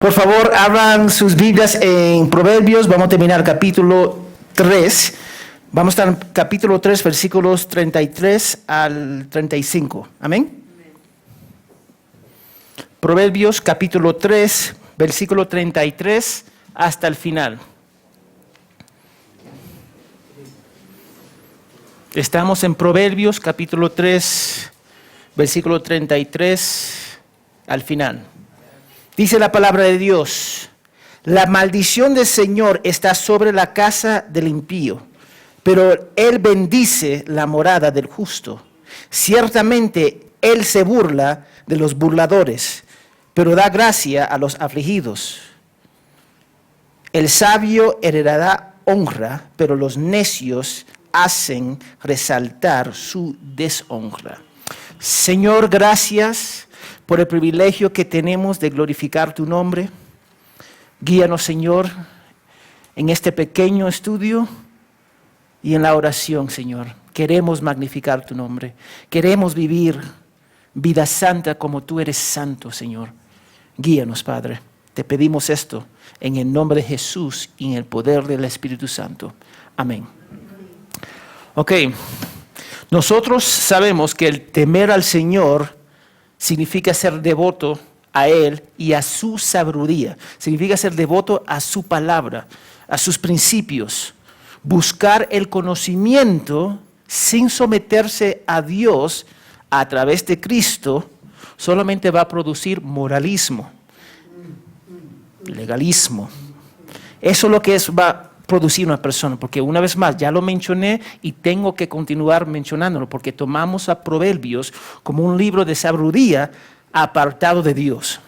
Por favor, abran sus Biblias en Proverbios. Vamos a terminar el capítulo 3. Vamos a estar en capítulo 3, versículos 33 al 35. Amén. Proverbios capítulo 3, versículo 33 hasta el final. Estamos en Proverbios capítulo 3, versículo 33 al final. Dice la palabra de Dios: la maldición del Señor está sobre la casa del impío, pero Él bendice la morada del justo. Ciertamente Él se burla de los burladores, pero da gracia a los afligidos. El sabio heredará honra, pero los necios hacen resaltar su deshonra. Señor, gracias por el privilegio que tenemos de glorificar tu nombre. Guíanos, Señor, en este pequeño estudio y en la oración, Señor. Queremos magnificar tu nombre. Queremos vivir vida santa como tú eres santo, Señor. Guíanos, Padre. Te pedimos esto en el nombre de Jesús y en el poder del Espíritu Santo. Amén. Ok. Nosotros sabemos que el temer al Señor significa ser devoto a Él y a su sabiduría. Significa ser devoto a su palabra, a sus principios. Buscar el conocimiento sin someterse a Dios a través de Cristo solamente va a producir moralismo, legalismo. Eso es lo que va a producir una persona, porque una vez más, ya lo mencioné y tengo que continuar mencionándolo, porque tomamos a Proverbios como un libro de sabiduría apartado de Dios.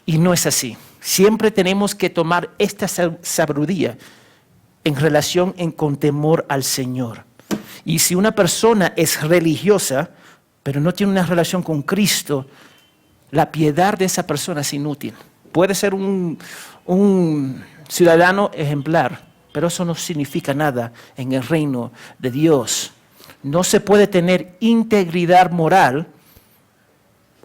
Y no es así. Siempre tenemos que tomar esta sabiduría en relación con temor al Señor. Y si una persona es religiosa, pero no tiene una relación con Cristo, la piedad de esa persona es inútil. Puede ser un ciudadano ejemplar, pero eso no significa nada en el reino de Dios. No se puede tener integridad moral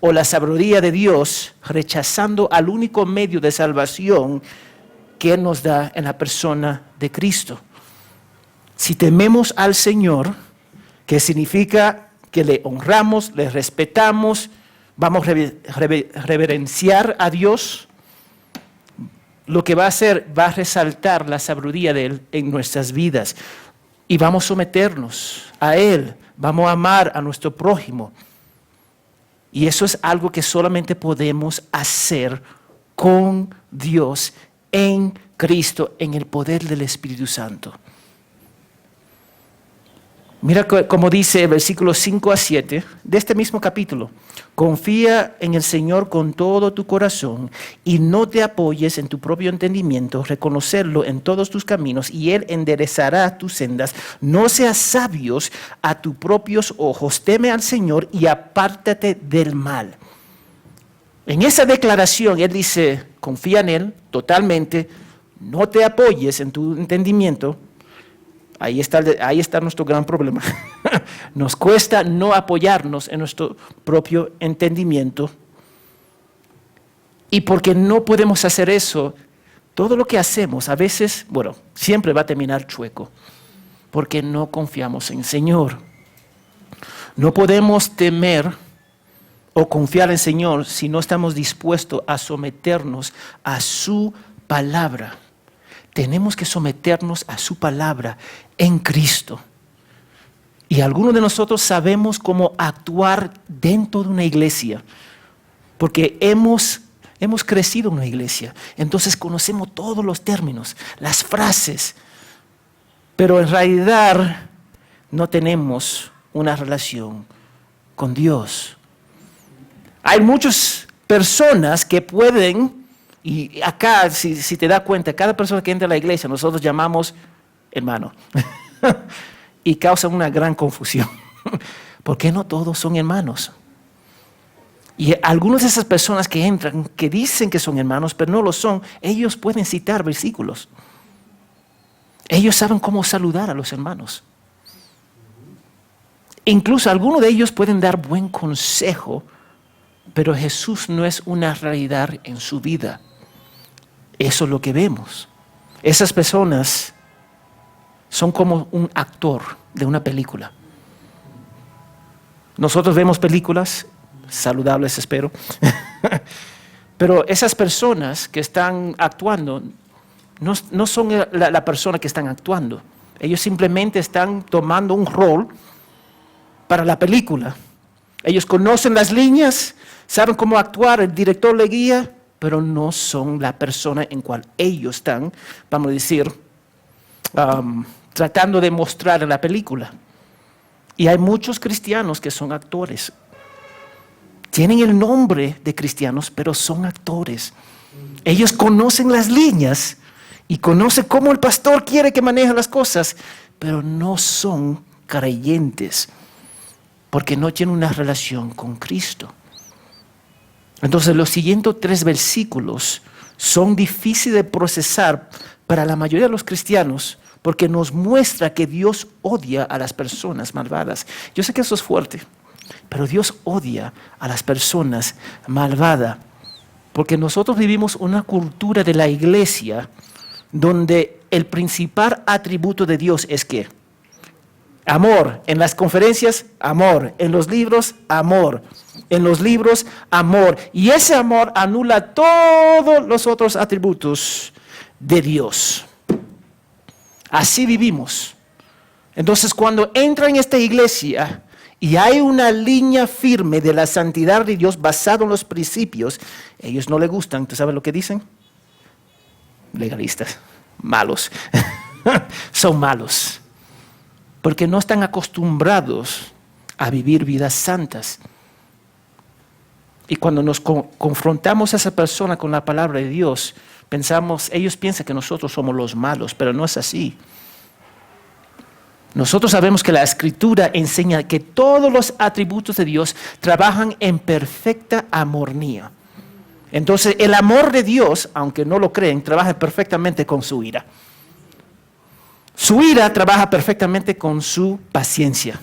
o la sabiduría de Dios rechazando al único medio de salvación que Él nos da en la persona de Cristo. Si tememos al Señor, que significa que le honramos, le respetamos, vamos a reverenciar a Dios, lo que va a hacer, va a resaltar la sabiduría de Él en nuestras vidas. Y vamos a someternos a Él, vamos a amar a nuestro prójimo. Y eso es algo que solamente podemos hacer con Dios, en Cristo, en el poder del Espíritu Santo. Mira como dice el versículo 5 a 7 de este mismo capítulo. Confía en el Señor con todo tu corazón y no te apoyes en tu propio entendimiento, reconocerlo en todos tus caminos y Él enderezará tus sendas. No seas sabios a tus propios ojos, teme al Señor y apártate del mal. En esa declaración Él dice, confía en Él totalmente, no te apoyes en tu entendimiento. Ahí está nuestro gran problema. Nos cuesta no apoyarnos en nuestro propio entendimiento. Y porque no podemos hacer eso, todo lo que hacemos a veces, siempre va a terminar chueco. Porque no confiamos en el Señor. No podemos temer o confiar en el Señor si no estamos dispuestos a someternos a su palabra. Tenemos que someternos a su palabra en Cristo. Y algunos de nosotros sabemos cómo actuar dentro de una iglesia, porque hemos crecido en una iglesia. Entonces conocemos todos los términos, las frases, pero en realidad no tenemos una relación con Dios. Hay muchas personas que pueden, y acá, si te das cuenta, cada persona que entra a la iglesia, nosotros llamamos hermano. Y causa una gran confusión. Porque no todos son hermanos. Y algunas de esas personas que entran, que dicen que son hermanos, pero no lo son, ellos pueden citar versículos. Ellos saben cómo saludar a los hermanos. Incluso algunos de ellos pueden dar buen consejo, pero Jesús no es una realidad en su vida. Eso es lo que vemos. Esas personas son como un actor de una película. Nosotros vemos películas saludables, espero. Pero esas personas que están actuando no son la persona que están actuando. Ellos simplemente están tomando un rol para la película. Ellos conocen las líneas, saben cómo actuar, el director le guía, pero no son la persona en cual ellos están, vamos a decir, tratando de mostrar en la película. Y hay muchos cristianos que son actores. Tienen el nombre de cristianos, pero son actores. Ellos conocen las líneas y conocen cómo el pastor quiere que maneje las cosas, pero no son creyentes, porque no tienen una relación con Cristo. Entonces los siguientes 3 versículos son difíciles de procesar para la mayoría de los cristianos, porque nos muestra que Dios odia a las personas malvadas. Yo sé que eso es fuerte, pero Dios odia a las personas malvadas, porque nosotros vivimos una cultura de la iglesia donde el principal atributo de Dios es ¿qué? Amor. En las conferencias, amor. En los libros, amor. En los libros, amor. Y ese amor anula todos los otros atributos de Dios. Así vivimos. Entonces, cuando entra en esta iglesia y hay una línea firme de la santidad de Dios basada en los principios, ellos no les gustan. ¿Tú sabes lo que dicen? Legalistas, malos. Son malos. Porque no están acostumbrados a vivir vidas santas. Y cuando nos confrontamos a esa persona con la palabra de Dios, ellos piensan que nosotros somos los malos, pero no es así. Nosotros sabemos que la Escritura enseña que todos los atributos de Dios trabajan en perfecta armonía. Entonces, el amor de Dios, aunque no lo creen, trabaja perfectamente con su ira. Su ira trabaja perfectamente con su paciencia.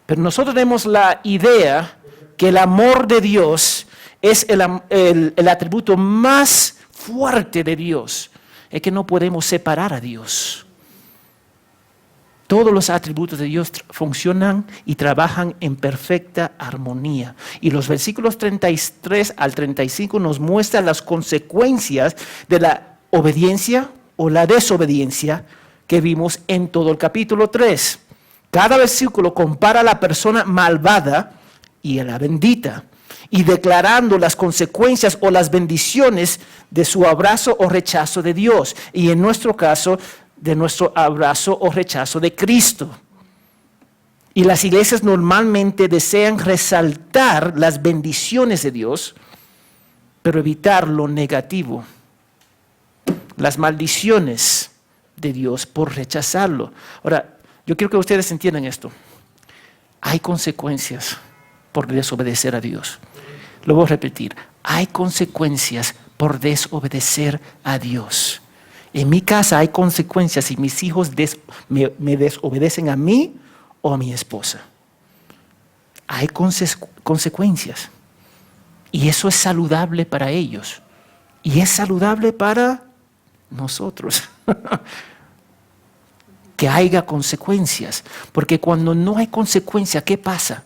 Pero nosotros tenemos la idea que el amor de Dios es el atributo más fuerte de Dios. Es que no podemos separar a Dios. Todos los atributos de Dios funcionan y trabajan en perfecta armonía. Y los versículos 33 al 35 nos muestran las consecuencias de la obediencia o la desobediencia que vimos en todo el capítulo 3. Cada versículo compara a la persona malvada y a la bendita, y declarando las consecuencias o las bendiciones de su abrazo o rechazo de Dios, y en nuestro caso, de nuestro abrazo o rechazo de Cristo. Y las iglesias normalmente desean resaltar las bendiciones de Dios, pero evitar lo negativo, las maldiciones de Dios por rechazarlo. Ahora, yo quiero que ustedes entiendan esto. Hay consecuencias por desobedecer a Dios. Lo voy a repetir. Hay consecuencias por desobedecer a Dios. En mi casa hay consecuencias si mis hijos me desobedecen a mí o a mi esposa. Hay consecuencias. Y eso es saludable para ellos. Y es saludable para nosotros. Que haya consecuencias. Porque cuando no hay consecuencia, ¿qué pasa?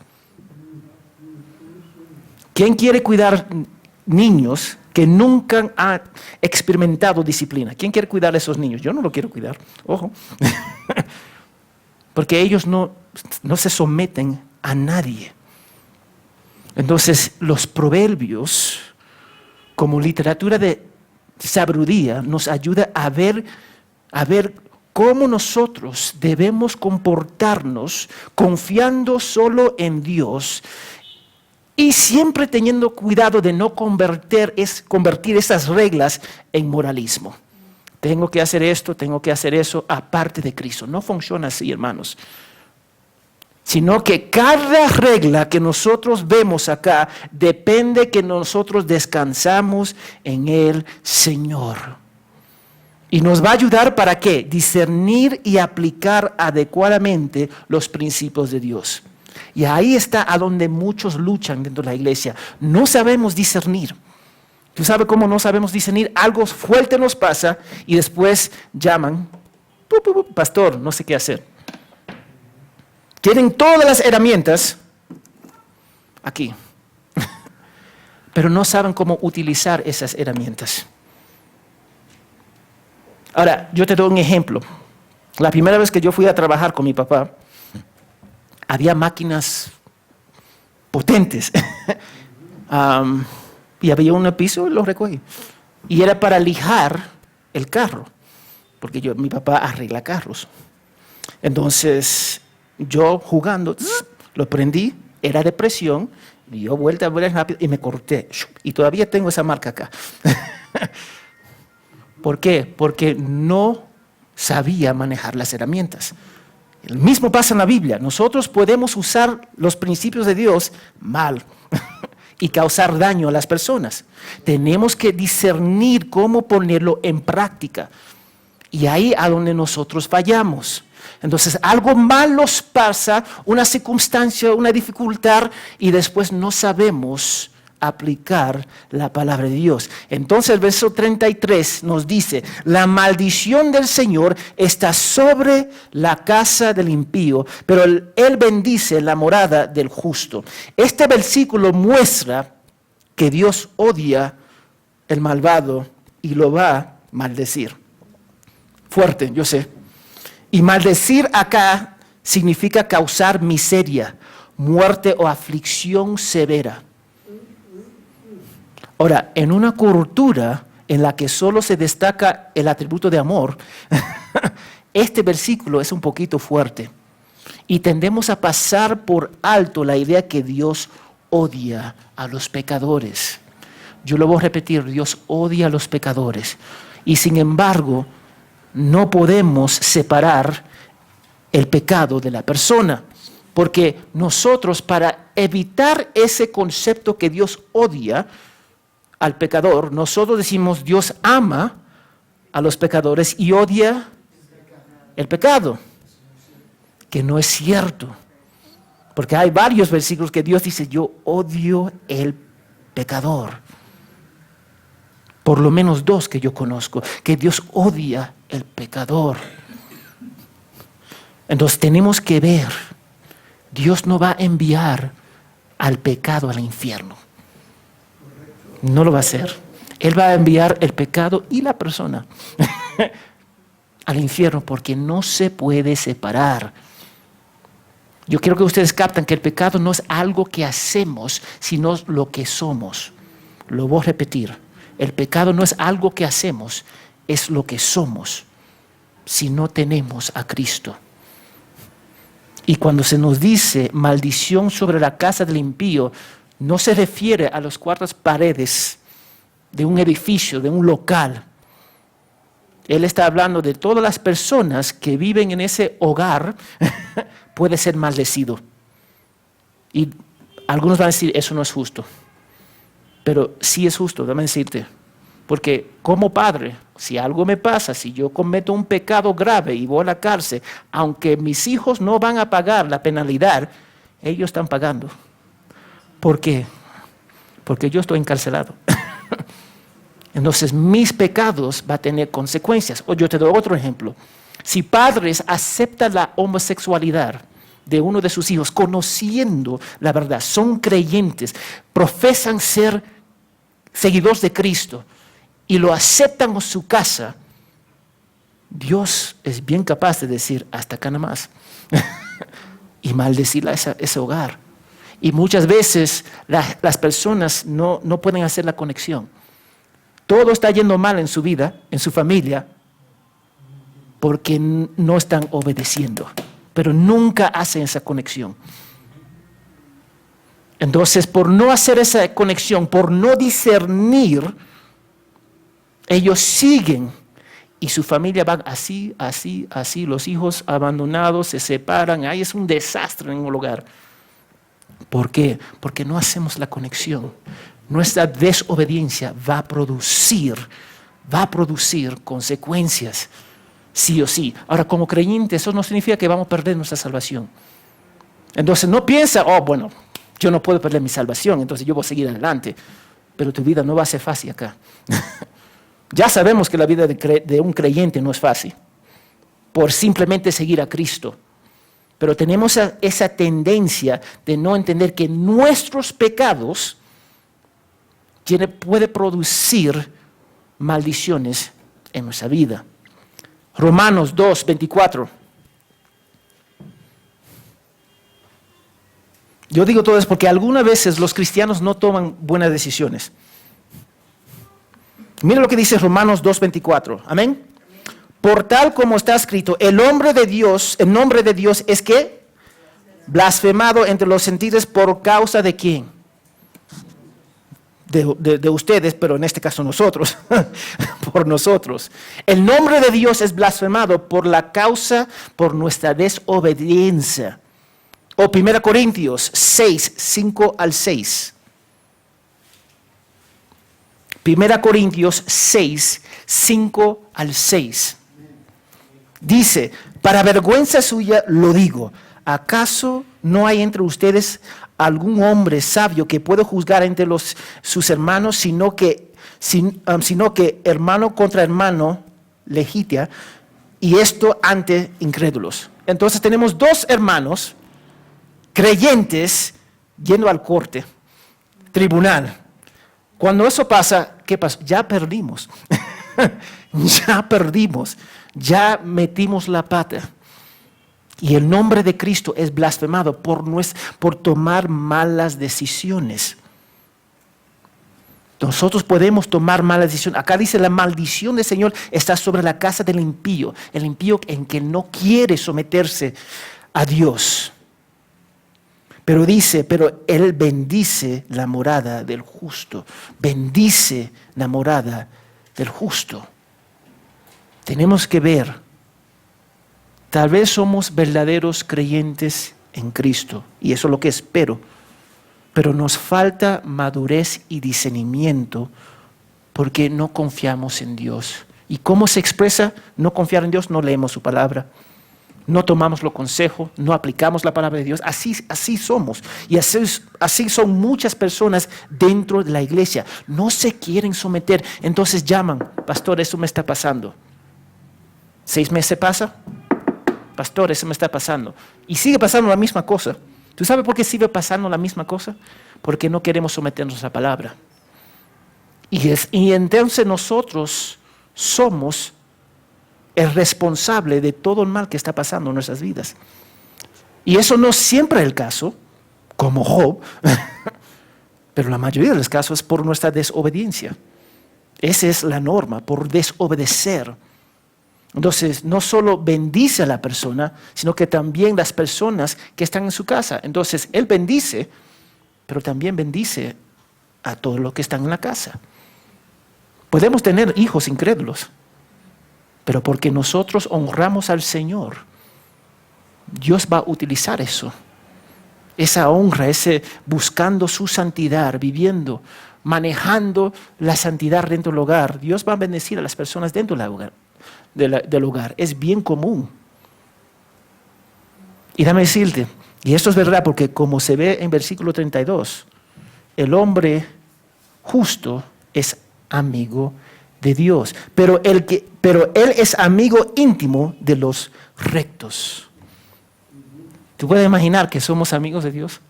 ¿Quién quiere cuidar niños que nunca han experimentado disciplina? ¿Quién quiere cuidar a esos niños? Yo no lo quiero cuidar, ojo. Porque ellos no se someten a nadie. Entonces, los proverbios, como literatura de sabiduría, nos ayuda a ver cómo nosotros debemos comportarnos confiando solo en Dios y siempre teniendo cuidado de no convertir esas reglas en moralismo. Tengo que hacer esto, tengo que hacer eso, aparte de Cristo. No funciona así, hermanos. Sino que cada regla que nosotros vemos acá depende que nosotros descansamos en el Señor. Y nos va a ayudar para ¿qué? Discernir y aplicar adecuadamente los principios de Dios. Y ahí está a donde muchos luchan dentro de la iglesia. No sabemos discernir. ¿Tú sabes cómo no sabemos discernir? Algo fuerte nos pasa y después llaman, pastor, no sé qué hacer. Tienen todas las herramientas aquí, pero no saben cómo utilizar esas herramientas. Ahora, yo te doy un ejemplo. La primera vez que yo fui a trabajar con mi papá, había máquinas potentes. Y había un piso y lo recogí. Y era para lijar el carro, porque mi papá arregla carros. Entonces, yo jugando, lo prendí, era de presión, dio vuelta rápido y me corté. Y todavía tengo esa marca acá. ¿Por qué? Porque no sabía manejar las herramientas. El mismo pasa en la Biblia. Nosotros podemos usar los principios de Dios mal y causar daño a las personas. Tenemos que discernir cómo ponerlo en práctica. Y ahí a donde nosotros fallamos. Entonces algo mal nos pasa, una circunstancia, una dificultad, y después no sabemos aplicar la palabra de Dios. Entonces el verso 33 nos dice: la maldición del Señor está sobre la casa del impío, pero Él bendice la morada del justo. Este versículo muestra que Dios odia el malvado y lo va a maldecir. Fuerte, yo sé. Y maldecir acá significa causar miseria, muerte o aflicción severa. Ahora, en una cultura en la que solo se destaca el atributo de amor, este versículo es un poquito fuerte. Y tendemos a pasar por alto la idea que Dios odia a los pecadores. Yo lo voy a repetir, Dios odia a los pecadores. Y sin embargo, no podemos separar el pecado de la persona. Porque nosotros, para evitar ese concepto que Dios odia al pecador, nosotros decimos Dios ama a los pecadores y odia el pecado, que no es cierto, porque hay varios versículos que Dios dice: yo odio el pecador. Por lo menos 2 que yo conozco, que Dios odia el pecador. Entonces tenemos que ver, Dios no va a enviar al pecado al infierno. No lo va a hacer. Él va a enviar el pecado y la persona al infierno, porque no se puede separar. Yo quiero que ustedes capten que el pecado no es algo que hacemos, sino lo que somos. Lo voy a repetir. El pecado no es algo que hacemos, es lo que somos si no tenemos a Cristo. Y cuando se nos dice maldición sobre la casa del impío, no se refiere a las 4 paredes de un edificio, de un local. Él está hablando de todas las personas que viven en ese hogar, puede ser maldecido. Y algunos van a decir, eso no es justo. Pero sí es justo, déjame decirte. Porque como padre, si algo me pasa, si yo cometo un pecado grave y voy a la cárcel, aunque mis hijos no van a pagar la penalidad, ellos están pagando. ¿Por qué? Porque yo estoy encarcelado. Entonces mis pecados van a tener consecuencias. O yo te doy otro ejemplo. Si padres aceptan la homosexualidad de uno de sus hijos, conociendo la verdad, son creyentes, profesan ser seguidores de Cristo y lo aceptan en su casa, Dios es bien capaz de decir, hasta acá nada más, y maldecir a ese hogar. Y muchas veces las personas no pueden hacer la conexión. Todo está yendo mal en su vida, en su familia, porque no están obedeciendo, pero nunca hacen esa conexión. Entonces, por no hacer esa conexión, por no discernir, ellos siguen y su familia va así, los hijos abandonados se separan, ahí es un desastre en un hogar. ¿Por qué? Porque no hacemos la conexión. Nuestra desobediencia va a producir consecuencias, sí o sí. Ahora, como creyentes, eso no significa que vamos a perder nuestra salvación. Entonces, no piensa, bueno, yo no puedo perder mi salvación, entonces yo voy a seguir adelante. pero tu vida no va a ser fácil acá. Ya sabemos que la vida de un creyente no es fácil, por simplemente seguir a Cristo. Pero tenemos esa tendencia de no entender que nuestros pecados puede producir maldiciones en nuestra vida. Romanos 2, 24. Yo digo todo esto porque algunas veces los cristianos no toman buenas decisiones. Mira lo que dice Romanos 2, 24. Amén. Por tal como está escrito, el nombre de Dios es ¿qué? Blasfemado entre los gentiles por causa de ¿quién? De ustedes, pero en este caso nosotros, por nosotros. El nombre de Dios es blasfemado por nuestra desobediencia. O 1 Corintios 6, 5 al 6. 1 Corintios 6, 5 al 6. Dice, para vergüenza suya lo digo, ¿acaso no hay entre ustedes algún hombre sabio que pueda juzgar entre sus hermanos, sino que hermano contra hermano litiga, y esto ante incrédulos? Entonces tenemos dos hermanos creyentes yendo al corte, tribunal. Cuando eso pasa, ¿qué pasa? Ya perdimos. Ya perdimos. Ya metimos la pata. Y el nombre de Cristo es blasfemado por tomar malas decisiones. Nosotros podemos tomar malas decisiones. Acá dice, la maldición del Señor está sobre la casa del impío. El impío en que no quiere someterse a Dios. Pero dice, pero Él bendice la morada del justo. Bendice la morada del justo. Tenemos que ver, tal vez somos verdaderos creyentes en Cristo, y eso es lo que espero, pero nos falta madurez y discernimiento porque no confiamos en Dios. ¿Y cómo se expresa no confiar en Dios? No leemos su palabra. No tomamos los consejos, no aplicamos la palabra de Dios. Así somos. Y así son muchas personas dentro de la iglesia. No se quieren someter. Entonces llaman, pastor, eso me está pasando. 6 meses pasa, pastor, eso me está pasando. Y sigue pasando la misma cosa. ¿Tú sabes por qué sigue pasando la misma cosa? Porque no queremos someternos a la palabra. Y entonces nosotros somos el responsable de todo el mal que está pasando en nuestras vidas. Y eso no siempre es el caso, como Job, pero la mayoría de los casos es por nuestra desobediencia. Esa es la norma, por desobedecer. Entonces, no solo bendice a la persona, sino que también las personas que están en su casa. Entonces, Él bendice, pero también bendice a todos los que están en la casa. Podemos tener hijos incrédulos, pero porque nosotros honramos al Señor, Dios va a utilizar eso. Esa honra, ese buscando su santidad, viviendo, manejando la santidad dentro del hogar. Dios va a bendecir a las personas dentro del hogar. Es bien común. Y déjame decirte, y esto es verdad porque como se ve en versículo 32, el hombre justo es amigo de Dios, pero él es amigo íntimo de los rectos. ¿Tú puedes imaginar que somos amigos de Dios?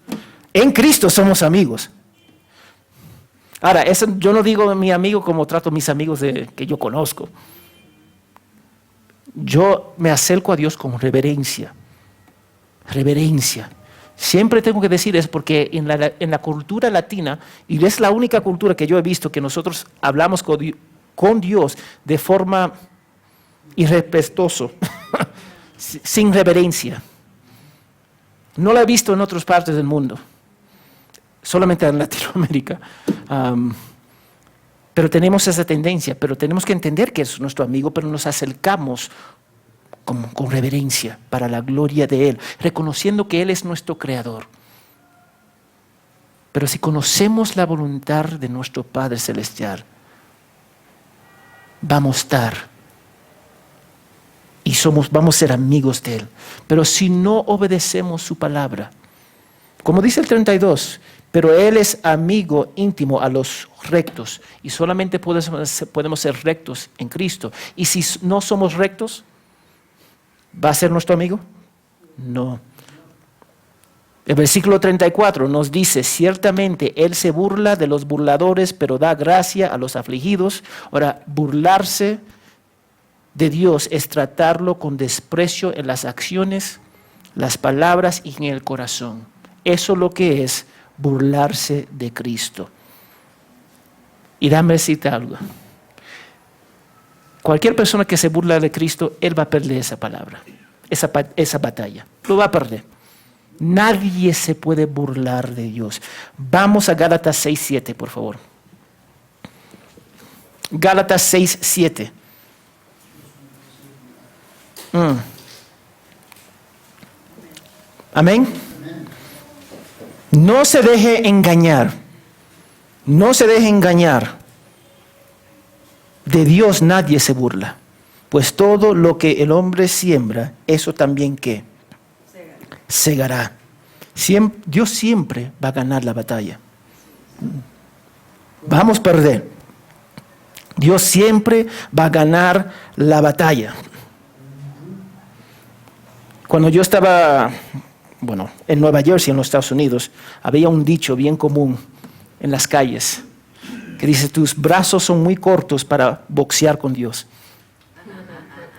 En Cristo somos amigos. Ahora, eso yo no digo mi amigo como trato a mis amigos que yo conozco. Yo me acerco a Dios con reverencia. Reverencia. Siempre tengo que decir eso porque en la cultura latina, y es la única cultura que yo he visto que nosotros hablamos con Dios de forma irrespetuosa, sin reverencia. No la he visto en otras partes del mundo, solamente en Latinoamérica. Pero tenemos esa tendencia, pero tenemos que entender que es nuestro amigo, pero nos acercamos con reverencia para la gloria de Él, reconociendo que Él es nuestro creador. Pero si conocemos la voluntad de nuestro Padre Celestial, vamos a estar y vamos a ser amigos de Él. Pero si no obedecemos su palabra, Como dice el 32, pero Él es amigo íntimo a los rectos y solamente podemos ser rectos en Cristo. Y si no somos rectos, ¿va a ser nuestro amigo? No. El versículo 34 nos dice, ciertamente Él se burla de los burladores, pero da gracia a los afligidos. Ahora, burlarse de Dios es tratarlo con desprecio en las acciones, las palabras y en el corazón. Eso es lo que es burlarse de Cristo. Y dame decirte algo. Cualquier persona que se burla de Cristo, él va a perder esa palabra, esa batalla. Lo va a perder. Nadie se puede burlar de Dios. Vamos a Gálatas 6:7, por favor. Gálatas 6:7. Amén. No se deje engañar. No se deje engañar. De Dios nadie se burla. Pues todo lo que el hombre siembra, eso también ¿qué? Segará. Dios siempre va a ganar la batalla. Vamos a perder. Dios siempre va a ganar la batalla. Cuando yo estaba, en Nueva Jersey, en los Estados Unidos, había un dicho bien común en las calles que dice, tus brazos son muy cortos para boxear con Dios.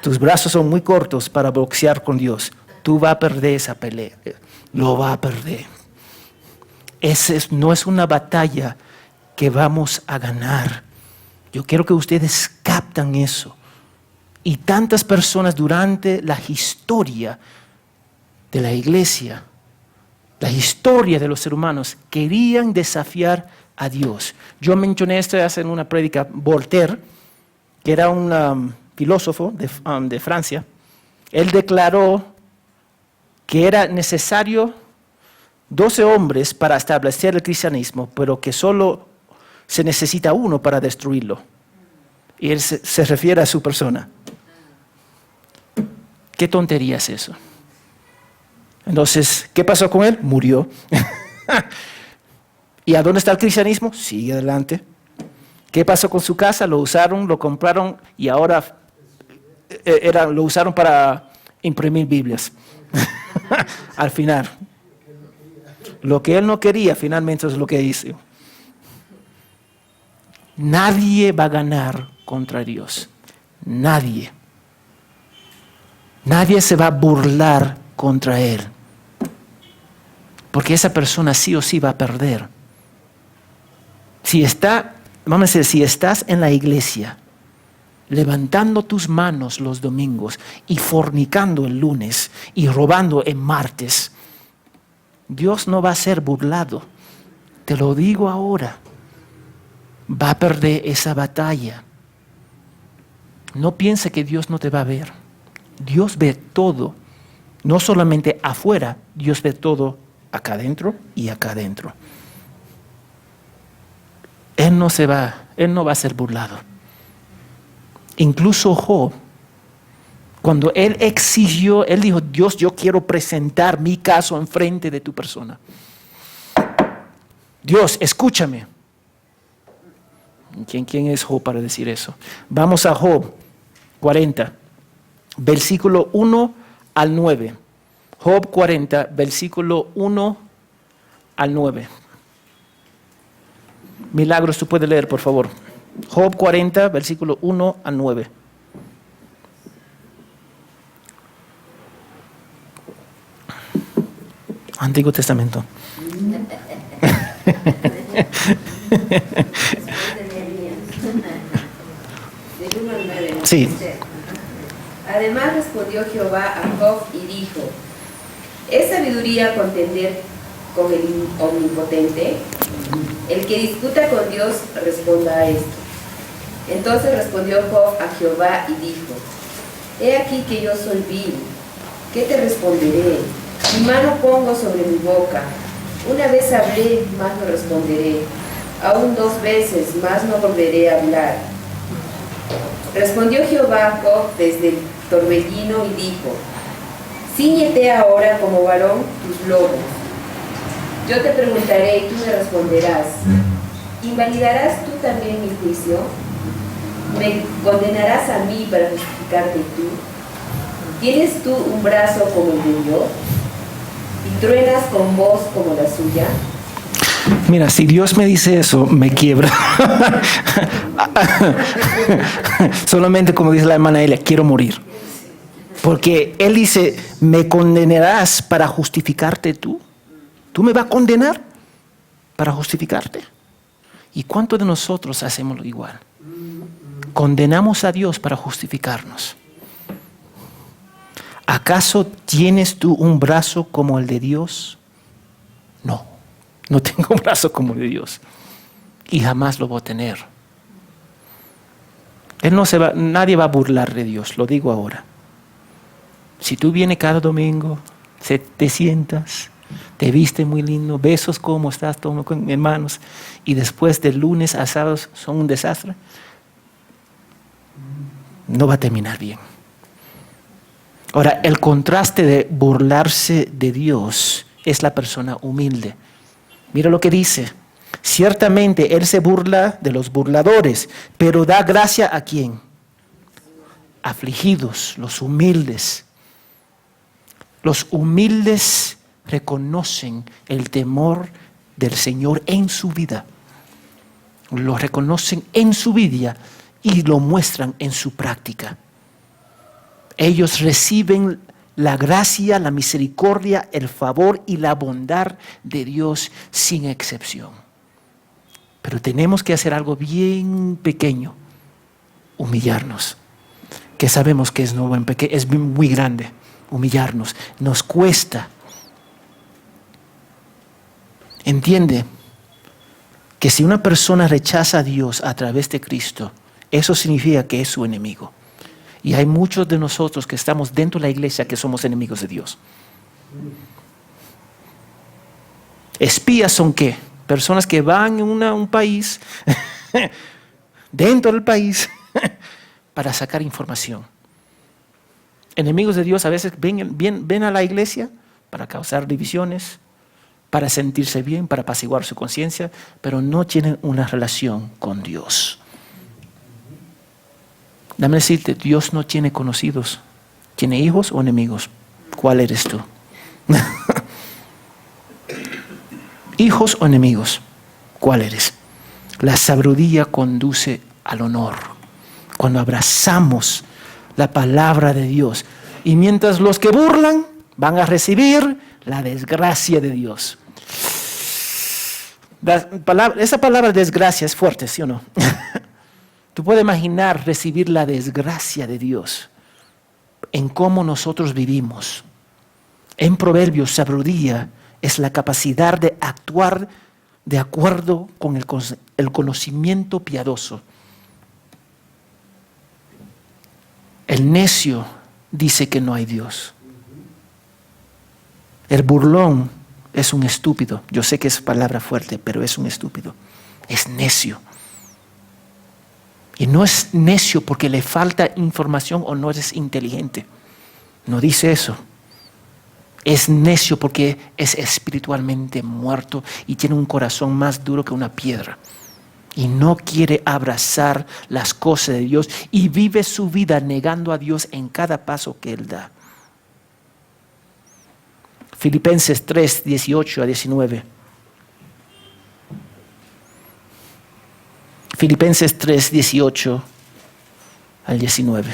Tus brazos son muy cortos para boxear con Dios. Tú vas a perder esa pelea. Lo vas a perder. No es una batalla que vamos a ganar. Yo quiero que ustedes captan eso. Y tantas personas durante la historia de la iglesia, la historia de los seres humanos, querían desafiar a Dios. Yo mencioné esto hace en una prédica, Voltaire, que era un filósofo de Francia. Él declaró que era necesario 12 hombres para establecer el cristianismo, pero que solo se necesita uno para destruirlo. Y él se refiere a su persona. ¿Qué tontería es eso? Entonces, ¿qué pasó con él? Murió. ¿Y a dónde está el cristianismo? Sigue adelante. ¿Qué pasó con su casa? Lo usaron, lo compraron y ahora lo usaron para imprimir Biblias. Al final. Lo que él no quería, finalmente es lo que hizo. Nadie va a ganar contra Dios. Nadie. Nadie se va a burlar contra Él. Porque esa persona sí o sí va a perder. Si estás en la iglesia, levantando tus manos los domingos y fornicando el lunes y robando el martes, Dios no va a ser burlado. Te lo digo ahora. Va a perder esa batalla. No piense que Dios no te va a ver. Dios ve todo. No solamente afuera, Dios ve todo acá adentro y acá adentro. Él no va a ser burlado. Incluso Job, cuando él exigió, él dijo, Dios, yo quiero presentar mi caso enfrente de tu persona. Dios, escúchame. ¿Quién es Job para decir eso? Vamos a Job 40, versículo 1 al 9. Job 40, versículo 1 al 9. Milagros, tú puedes leer, por favor. Job 40, versículo 1 al 9. Antiguo Testamento. Sí. Además respondió Jehová a Job y dijo, ¿es sabiduría contender con el omnipotente? El que disputa con Dios responda a esto. Entonces respondió Job a Jehová y dijo, he aquí que yo soy vil, ¿qué te responderé? Mi mano pongo sobre mi boca. Una vez hablé, más no responderé. Aún 2 veces, más no volveré a hablar. Respondió Jehová a Job desde el torbellino y dijo, cíñete ahora como varón tus lomos. Yo te preguntaré y tú me responderás. ¿Invalidarás tú también mi juicio? ¿Me condenarás a mí para justificarte tú? ¿Tienes tú un brazo como el de Dios? ¿Y truenas con voz como la suya? Mira, si Dios me dice eso, me quiebra. Solamente como dice la hermana Elia, quiero morir. Porque Él dice, ¿me condenarás para justificarte tú? ¿Tú me vas a condenar para justificarte? ¿Y cuántos de nosotros hacemos lo igual? Condenamos a Dios para justificarnos. ¿Acaso tienes tú un brazo como el de Dios? No, no tengo un brazo como el de Dios. Y jamás lo voy a tener. Nadie va a burlar de Dios, lo digo ahora. Si tú vienes cada domingo, te sientas, te viste muy lindo, besos como estás, tomo con hermanos, y después de lunes a sábados son un desastre, no va a terminar bien. Ahora, el contraste de burlarse de Dios es la persona humilde. Mira lo que dice. Ciertamente Él se burla de los burladores, pero da gracia ¿a quién? Afligidos, los humildes. Los humildes reconocen el temor del Señor en su vida. Lo reconocen en su vida y lo muestran en su práctica. Ellos reciben la gracia, la misericordia, el favor y la bondad de Dios sin excepción. Pero tenemos que hacer algo bien pequeño, humillarnos, que sabemos que es muy grande, humillarnos, nos cuesta. Entiende que si una persona rechaza a Dios a través de Cristo, eso significa que es su enemigo. Y hay muchos de nosotros que estamos dentro de la iglesia que somos enemigos de Dios. Espías son ¿qué? Personas que van a un país, dentro del país, para sacar información. Enemigos de Dios a veces ven a la iglesia para causar divisiones, para sentirse bien, para apaciguar su conciencia, pero no tienen una relación con Dios. Dame decirte, Dios no tiene conocidos. ¿Tiene hijos o enemigos? ¿Cuál eres tú? ¿Hijos o enemigos? ¿Cuál eres? La sabiduría conduce al honor. Cuando abrazamos la palabra de Dios. Y mientras los que burlan van a recibir la desgracia de Dios. Esa palabra desgracia es fuerte, ¿sí o no? Tú puedes imaginar recibir la desgracia de Dios en cómo nosotros vivimos. En Proverbios, sabiduría es la capacidad de actuar de acuerdo con el conocimiento piadoso. El necio dice que no hay Dios. El burlón es un estúpido. Yo sé que es palabra fuerte, pero es un estúpido. Es necio. Y no es necio porque le falta información o no es inteligente. No dice eso. Es necio porque es espiritualmente muerto y tiene un corazón más duro que una piedra. Y no quiere abrazar las cosas de Dios y vive su vida negando a Dios en cada paso que Él da. Filipenses 3, 18 a 19. Filipenses 3, 18 al 19.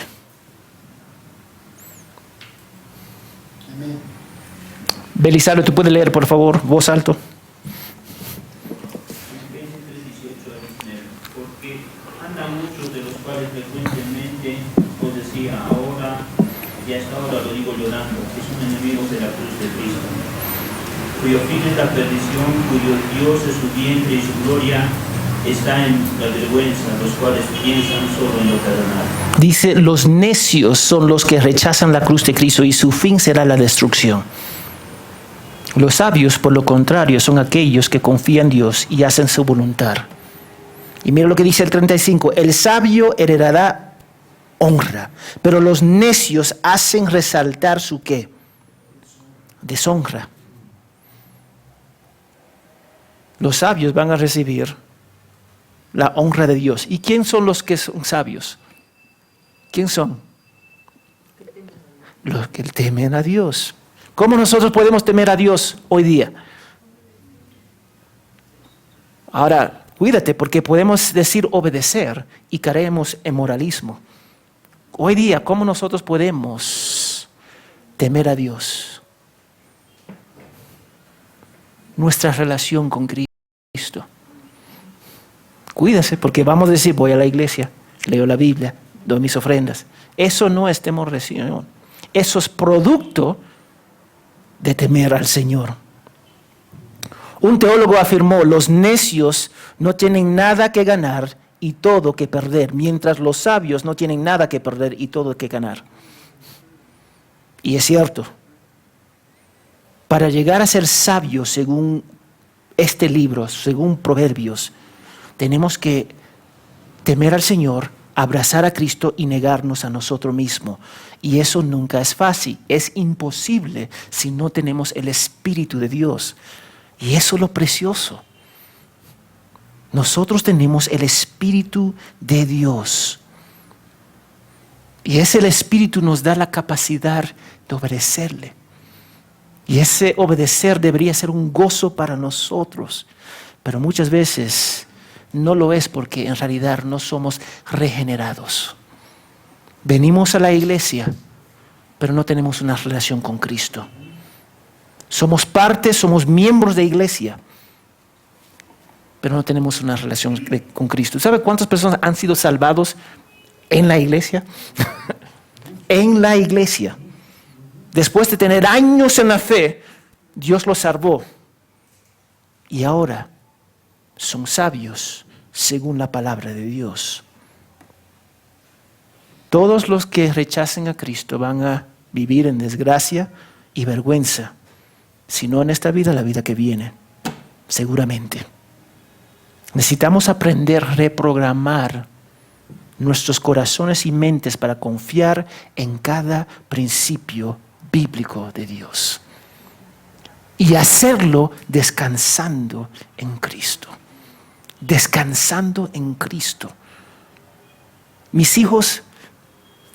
Amén. Belisario, ¿tú puedes leer, por favor, voz alto? Filipenses 3:18 al 19. Porque andan muchos de los cuales frecuentemente os decía ahora, y hasta ahora lo digo llorando, que son enemigos de la cruz de Cristo, cuyo fin es la perdición, cuyo Dios es su vientre y su gloria está en la vergüenza, los cuales piensan solo en lo terrenal. Dice, los necios son los que rechazan la cruz de Cristo y su fin será la destrucción. Los sabios, por lo contrario, son aquellos que confían en Dios y hacen su voluntad. Y mira lo que dice el 35, el sabio heredará honra, pero los necios hacen resaltar su ¿qué? Deshonra. Los sabios van a recibir la honra de Dios. ¿Y quién son los que son sabios? ¿Quién son? Los que temen a Dios. ¿Cómo nosotros podemos temer a Dios hoy día? Ahora, cuídate, porque podemos decir obedecer y caemos en moralismo. Hoy día, ¿cómo nosotros podemos temer a Dios? Nuestra relación con Cristo. Cuídese, porque vamos a decir, voy a la iglesia, leo la Biblia, doy mis ofrendas. Eso no es temor del Señor. Eso es producto de temer al Señor. Un teólogo afirmó, los necios no tienen nada que ganar y todo que perder, mientras los sabios no tienen nada que perder y todo que ganar. Y es cierto. Para llegar a ser sabios, según este libro, según Proverbios, tenemos que temer al Señor, abrazar a Cristo y negarnos a nosotros mismos. Y eso nunca es fácil, es imposible si no tenemos el Espíritu de Dios. Y eso es lo precioso. Nosotros tenemos el Espíritu de Dios. Y ese Espíritu nos da la capacidad de obedecerle. Y ese obedecer debería ser un gozo para nosotros. Pero muchas veces no lo es, porque en realidad no somos regenerados. Venimos a la iglesia, pero no tenemos una relación con Cristo. Somos parte, somos miembros de iglesia, pero no tenemos una relación con Cristo. ¿Sabe cuántas personas han sido salvados en la iglesia? En la iglesia. Después de tener años en la fe, Dios los salvó. Y ahora son sabios según la palabra de Dios. Todos los que rechacen a Cristo van a vivir en desgracia y vergüenza. Si no en esta vida, la vida que viene, seguramente. Necesitamos aprender a reprogramar nuestros corazones y mentes para confiar en cada principio bíblico de Dios. Y hacerlo descansando en Cristo. Descansando en Cristo. Mis hijos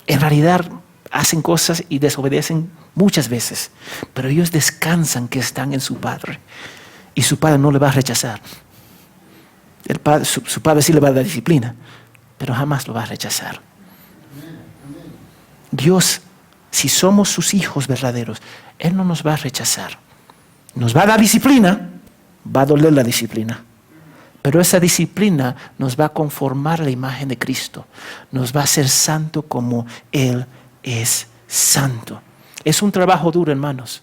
en realidad hacen cosas y desobedecen muchas veces, pero ellos descansan que están en su Padre. Y su Padre no le va a rechazar. Su Padre sí le va a dar disciplina, pero jamás lo va a rechazar. Dios, si somos sus hijos verdaderos, Él no nos va a rechazar. Nos va a dar disciplina, va a doler la disciplina, pero esa disciplina nos va a conformar a la imagen de Cristo. Nos va a hacer santo como Él es santo. Es un trabajo duro, hermanos,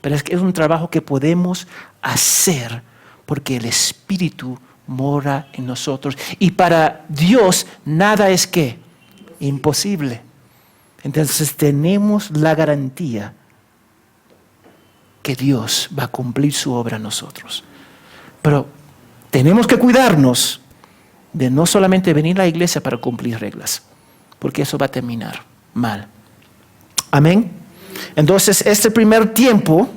pero es un trabajo que podemos hacer porque el Espíritu mora en nosotros. Y para Dios nada es ¿qué? Imposible. Entonces tenemos la garantía que Dios va a cumplir su obra en nosotros. Pero tenemos que cuidarnos de no solamente venir a la iglesia para cumplir reglas, porque eso va a terminar mal. Amén. Entonces, este primer tiempo